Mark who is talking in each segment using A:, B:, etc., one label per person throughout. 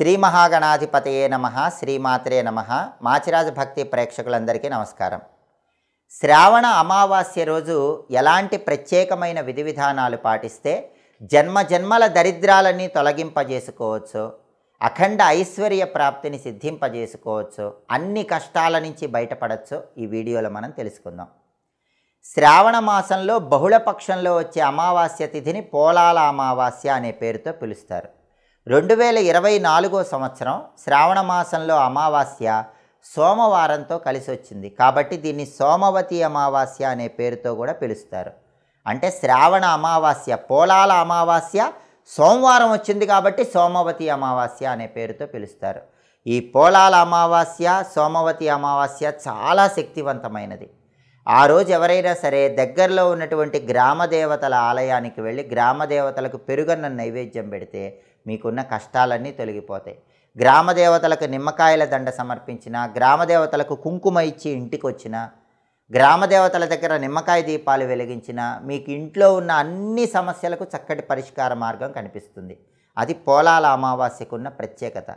A: శ్రీ మహాగణాధిపతయే నమః శ్రీమాత్రే నమః మాచిరాజ భక్తి ప్రేక్షకులందరికీ నమస్కారం. శ్రావణ అమావాస్య రోజు ఎలాంటి ప్రత్యేకమైన విధి విధానాలు పాటిస్తే జన్మజన్మల దరిద్రాలన్నీ తొలగింపజేసుకోవచ్చు, అఖండ ఐశ్వర్య ప్రాప్తిని సిద్ధింపజేసుకోవచ్చు, అన్ని కష్టాల నుంచి బయటపడచ్చు ఈ వీడియోలో మనం తెలుసుకుందాం. శ్రావణ మాసంలో బహుళపక్షంలో వచ్చే అమావాస్య తిథిని పోలాల అమావాస్య అనే పేరుతో పిలుస్తారు. 2024 సంవత్సరం శ్రావణ మాసంలో అమావాస్య సోమవారంతో కలిసి వచ్చింది కాబట్టి దీన్ని సోమవతి అమావాస్య అనే పేరుతో కూడా పిలుస్తారు. అంటే శ్రావణ అమావాస్య పోలాల అమావాస్య సోమవారం వచ్చింది కాబట్టి సోమవతి అమావాస్య అనే పేరుతో పిలుస్తారు. ఈ పోలాల అమావాస్య సోమవతి అమావాస్య చాలా శక్తివంతమైనది. ఆ రోజు ఎవరైనా సరే దగ్గరలో ఉన్నటువంటి గ్రామదేవతల ఆలయానికి వెళ్ళి గ్రామదేవతలకు పెరుగన్న నైవేద్యం పెడితే మీకున్న కష్టాలన్నీ తొలగిపోతాయి. గ్రామదేవతలకు నిమ్మకాయల దండ సమర్పించిన, గ్రామదేవతలకు కుంకుమ ఇచ్చి ఇంటికి వచ్చిన, గ్రామదేవతల దగ్గర నిమ్మకాయ దీపాలు వెలిగించిన మీకు ఇంట్లో ఉన్న అన్ని సమస్యలకు చక్కటి పరిష్కార మార్గం కనిపిస్తుంది. అది పోలాల అమావాస్యకు ఉన్న ప్రత్యేకత.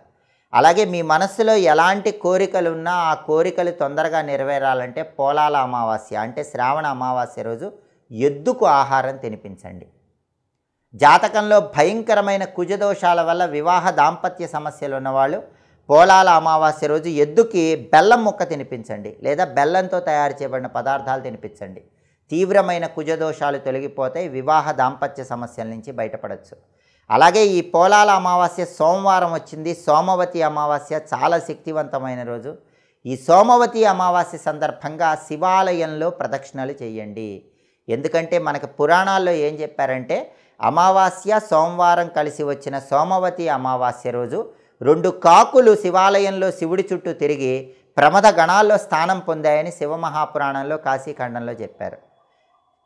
A: అలాగే మీ మనస్సులో ఎలాంటి కోరికలు ఉన్నా ఆ కోరికలు తొందరగా నెరవేరాలంటే పోలాల అమావాస్య అంటే శ్రావణ అమావాస్య రోజు ఎద్దుకు ఆహారం తినిపించండి. జాతకంలో భయంకరమైన కుజదోషాల వల్ల వివాహ దాంపత్య సమస్యలు ఉన్నవాళ్ళు పోలాల అమావాస్య రోజు ఎద్దుకి బెల్లం ముక్క తినిపించండి, లేదా బెల్లంతో తయారు చేయబడిన పదార్థాలు తినిపించండి. తీవ్రమైన కుజదోషాలు తొలగిపోతాయి, వివాహ దాంపత్య సమస్యల నుంచి బయటపడవచ్చు. అలాగే ఈ పోలాల అమావాస్య సోమవారం వచ్చింది. సోమవతి అమావాస్య చాలా శక్తివంతమైన రోజు. ఈ సోమవతి అమావాస్య సందర్భంగా శివాలయంలో ప్రదక్షిణలు చేయండి. ఎందుకంటే మనకు పురాణాల్లో ఏం చెప్పారంటే అమావాస్య సోమవారం కలిసి వచ్చిన సోమవతి అమావాస్య రోజు 2 కాకులు శివాలయంలో శివుడి చుట్టూ తిరిగి ప్రమద గణాల్లో స్థానం పొందాయని శివమహాపురాణంలో కాశీఖండంలో చెప్పారు.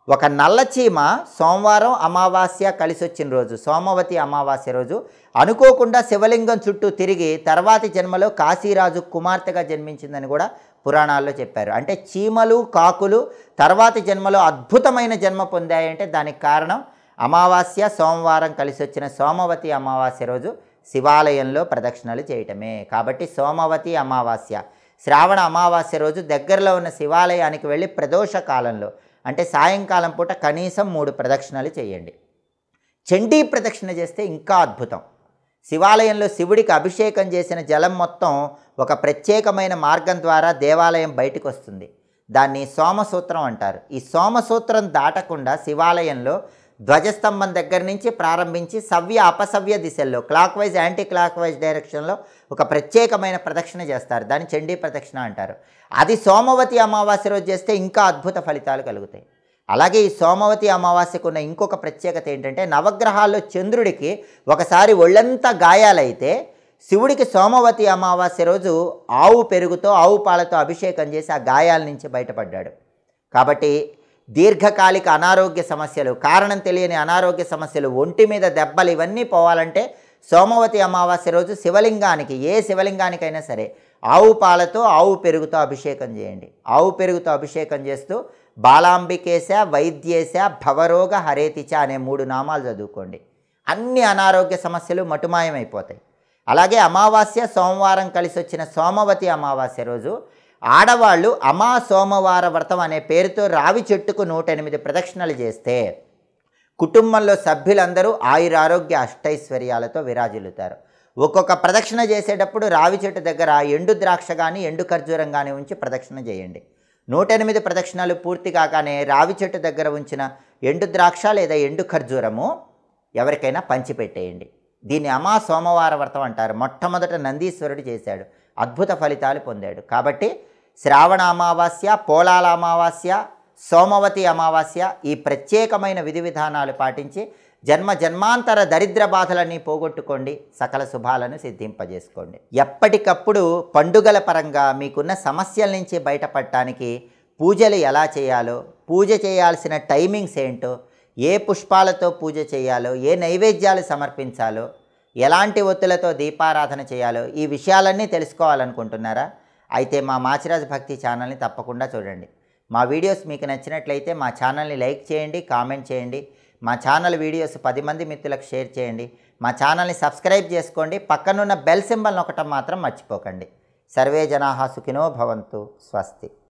A: ఒక నల్లచీమ సోమవారం అమావాస్య కలిసి వచ్చిన రోజు సోమవతి అమావాస్య రోజు అనుకోకుండా శివలింగం చుట్టూ తిరిగి తర్వాతి జన్మలో కాశీరాజు కుమార్తెగా జన్మించిందని కూడా పురాణాల్లో చెప్పారు. అంటే చీమలు కాకులు తర్వాతి జన్మలో అద్భుతమైన జన్మ పొందాయంటే దానికి కారణం అమావాస్య సోమవారం కలిసి వచ్చిన సోమవతి అమావాస్య రోజు శివాలయంలో ప్రదక్షిణలు చేయటమే. కాబట్టి సోమవతి అమావాస్య శ్రావణ అమావాస్య రోజు దగ్గరలో ఉన్న శివాలయానికి వెళ్ళి ప్రదోష కాలంలో అంటే సాయంకాలం పూట కనీసం 3 ప్రదక్షిణలు చేయండి. చండీ ప్రదక్షిణ చేస్తే ఇంకా అద్భుతం. శివాలయంలో శివుడికి అభిషేకం చేసిన జలం మొత్తం ఒక ప్రత్యేకమైన మార్గం ద్వారా దేవాలయం బయటకు వస్తుంది. దాన్ని సోమసూత్రం అంటారు. ఈ సోమసూత్రం దాటకుండా శివాలయంలో ధ్వజస్తంభం దగ్గర నుంచి ప్రారంభించి సవ్య అపసవ్య దిశల్లో clockwise anti clockwise డైరెక్షన్లో ఒక ప్రత్యేకమైన ప్రదక్షిణ చేస్తారు. దాన్ని చండీ ప్రదక్షిణ అంటారు. అది సోమవతి అమావాస్య రోజు చేస్తే ఇంకా అద్భుత ఫలితాలు కలుగుతాయి. అలాగే ఈ సోమవతి అమావాస్యకు ఉన్న ఇంకొక ప్రత్యేకత ఏంటంటే నవగ్రహాల్లో చంద్రుడికి ఒకసారి ఒళ్ళంతా గాయాలైతే శివుడికి సోమవతి అమావాస్య రోజు ఆవు పెరుగుతో ఆవు పాలతో అభిషేకం చేసి ఆ గాయాల నుంచి బయటపడ్డాడు. కాబట్టి దీర్ఘకాలిక అనారోగ్య సమస్యలు, కారణం తెలియని అనారోగ్య సమస్యలు, ఒంటి మీద దెబ్బలు ఇవన్నీ పోవాలంటే సోమవతి అమావాస్య రోజు శివలింగానికి ఏ శివలింగానికైనా సరే ఆవు పాలతో ఆవు పెరుగుతో అభిషేకం చేయండి. ఆవు పెరుగుతో అభిషేకం చేస్తూ బాలాంబికేశ వైద్యేశ భవరోగ హరేతిచ అనే 3 నామాలు చదువుకోండి. అన్ని అనారోగ్య సమస్యలు మటుమాయమైపోతాయి. అలాగే అమావాస్య సోమవారం కలిసి వచ్చిన సోమవతి అమావాస్య రోజు ఆడవాళ్ళు అమా సోమవార వ్రతం అనే పేరుతో రావి చెట్టుకు 108 ప్రదక్షిణలు చేస్తే కుటుంబంలో సభ్యులందరూ ఆయురారోగ్య అష్టైశ్వర్యాలతో విరాజిల్లుతారు. ఒక్కొక్క ప్రదక్షిణ చేసేటప్పుడు రావి చెట్టు దగ్గర ఎండు ద్రాక్ష కానీ ఎండు ఖర్జూరం కానీ ఉంచి ప్రదక్షిణ చేయండి. 108 ప్రదక్షిణలు పూర్తి కాగానే రావి చెట్టు దగ్గర ఉంచిన ఎండు ద్రాక్ష లేదా ఎండు ఖర్జూరము ఎవరికైనా పంచిపెట్టేయండి. దీన్ని అమా సోమవార వ్రతం అంటారు. మొట్టమొదట నందీశ్వరుడు చేశాడు, అద్భుత ఫలితాలు పొందాడు. కాబట్టి శ్రావణ అమావాస్య పోలాల అమావాస్య సోమవతి అమావాస్య ఈ ప్రత్యేకమైన విధి విధానాలు పాటించి జన్మాంతర దరిద్ర బాధలన్నీ పోగొట్టుకోండి, సకల శుభాలను సిద్ధింపజేసుకోండి. ఎప్పటికప్పుడు పండుగల పరంగా మీకున్న సమస్యల నుంచి బయటపడటానికి పూజలు ఎలా చేయాలో, పూజ చేయాల్సిన టైమింగ్స్ ఏంటో, ఏ పుష్పాలతో పూజ చేయాలో, ఏ నైవేద్యాలు సమర్పించాలో, ఎలాంటి ఒత్తులతో దీపారాధన చేయాలో ఈ విషయాలన్నీ తెలుసుకోవాలనుకుంటున్నారా? అయితే మా మాచిరాజ్ భక్తి ఛానల్ని తప్పకుండా చూడండి. మా వీడియోస్ మీకు నచ్చినట్లయితే మా ఛానల్ని లైక్ చేయండి, కామెంట్ చేయండి. మా ఛానల్ వీడియోస్ 10 మంది మిత్రులకు షేర్ చేయండి. మా ఛానల్ని సబ్స్క్రైబ్ చేసుకోండి. పక్కనున్న బెల్ సింబల్ నొక్కటం మాత్రం మర్చిపోకండి. సర్వే జనాః సుఖినో భవంతు. స్వస్తి.